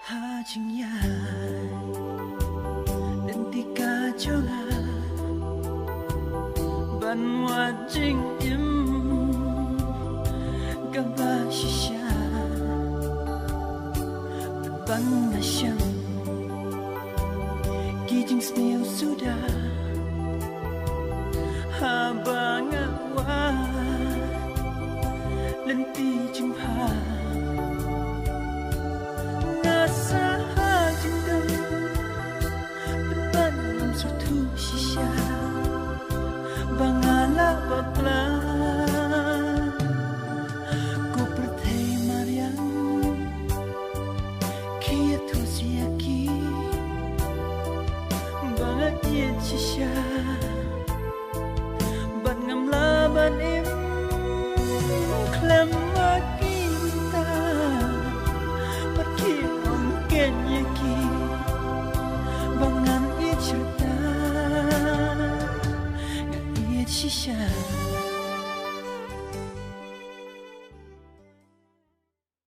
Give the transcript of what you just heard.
Hajingyan dan tika jonga ban wajing im gaba shisha ban nasyang kijing sniu sudah habang wa lenti jimha ngasa hajingdam ban sutu shisha bangala bakla ko perthai mariam kia tusiaki bangat ye shisha ban ngamla ban im klem kita pergi mungkin yaki bangan ye cerita ngat ye shisha